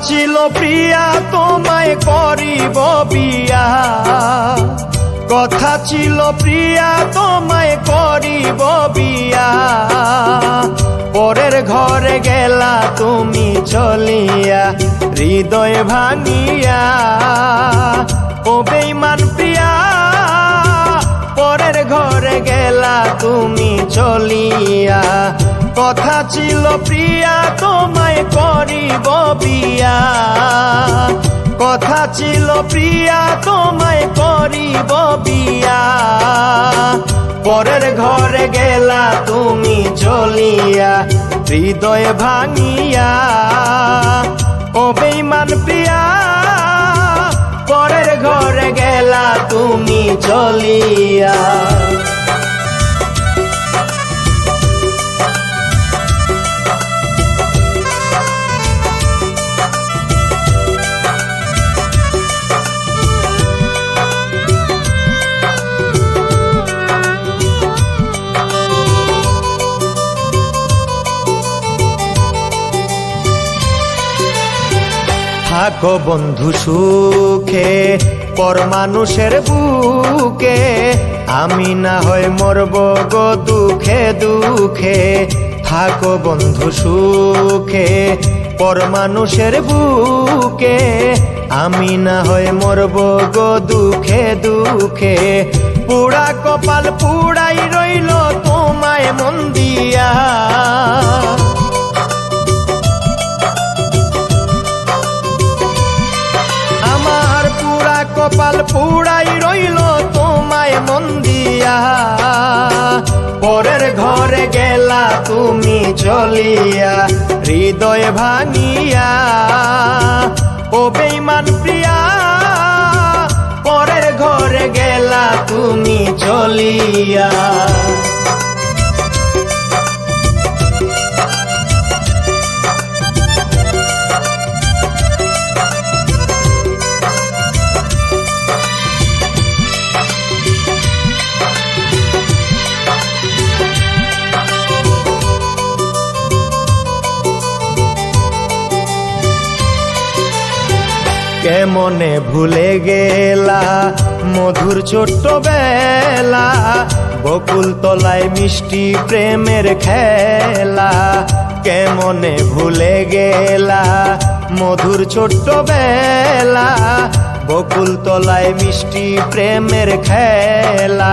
ছিল প্রিয়া তোমায় করিব বিয়া, কথা ছিল প্রিয়া তোমায় করিব বিয়া। পরের ঘরে গেলা তুমি চলিয়া হৃদয় ভাঙিয়া, ও বেঈমান প্রিয়া পরের ঘরে গেলা তুমি চলিয়া। কথা ছিল প্রিয়া তোমায় করিব বিয়া, কথা ছিল প্রিয়া তোমায় করিব বিয়া। পরের ঘরে গেলা তুমি চলিয়া হৃদয় ভাঙিয়া, ও বেঈমান প্রিয়া পরের ঘরে গেলা তুমি চলিয়া। থাকো বন্ধু সুখে পর মানুষের বুকে, আমি না হয় মরব গো দুঃখে দুঃখে। থাকো বন্ধু সুখে পর মানুষের বুকে, আমি না হয় মরব গো দুঃখে দুঃখে। পুরা কপাল পুরাই রইল তোমায় মন দিয়া, কপাল পুড়াই রইল তোমায় মন দিয়া। পরের ঘরে গেলা তুমি চলিয়া হৃদয় ভাঙিয়া, ও বেঈমান প্রিয়া পরের ঘরে গেলা তুমি চলিয়া। কেমনে ভুলে গেলা মধুর ছোট্ট বেলা, বকুল তলায় মিষ্টি প্রেমের খেলা। কেমনে ভুলে গেলা মধুর ছোট্ট বেলা, বকুল তলায় মিষ্টি প্রেমের খেলা।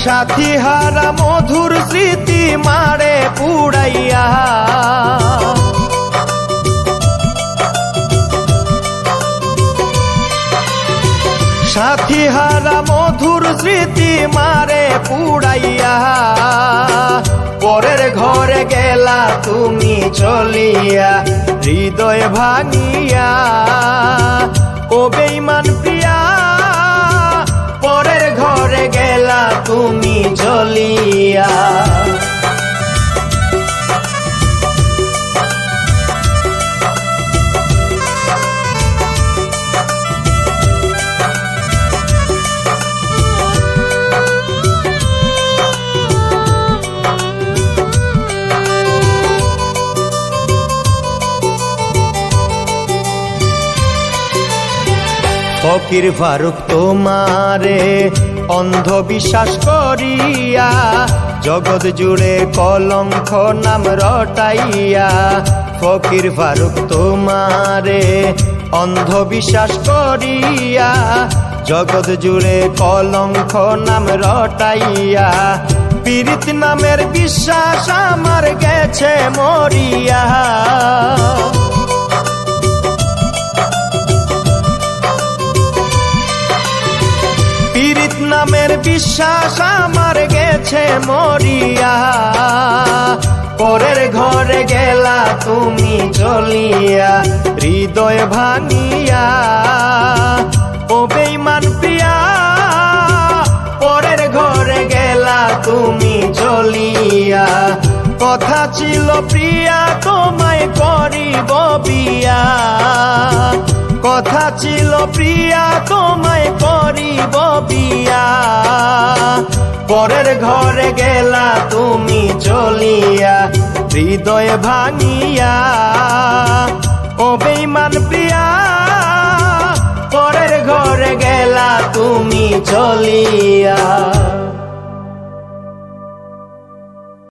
সাথী হারা মধুর স্মৃতি মারে পুড়াইয়া, সাথী হারা মধুর স্মৃতি মারে পুড়াইয়া। পরের ঘরে গেলা তুমি চলিয়া হৃদয় ভাঙিয়া, ও বেঈমান প্রিয়া পরের ঘরে গেলা তুমি চলিয়া। ফকির ফারুক তোমারে অন্ধবিশ্বাস করিয়া, জগৎ জুড়ে কলঙ্ক নাম রটাইয়া। ফকির ফারুক তোমারে অন্ধবিশ্বাস করিয়া, জগৎ জুড়ে কলঙ্ক নাম রটাইয়া। পীড়িত নামের বিশ্বাস আমার গেছে মরিয়া, পীড়িত নামের বিশ্বাস আমার গেছে মরিয়া। পরের ঘরে গেলা তুমি চলিয়া হৃদয় ভাঙিয়া, ও বেঈমান প্রিয়া পরের ঘরে গেলা তুমি চলিয়া। কথা ছিল প্রিয়া তোমায় করিব বিয়া, কথা ছিল প্রিয়া তোমায় করিব বিয়া। পরের ঘরে গেলা তুমি চলিয়া হৃদয় ভাঙিয়া, ও ও বেঈমান প্রিয়া পরের ঘরে গেলা তুমি চলিয়া।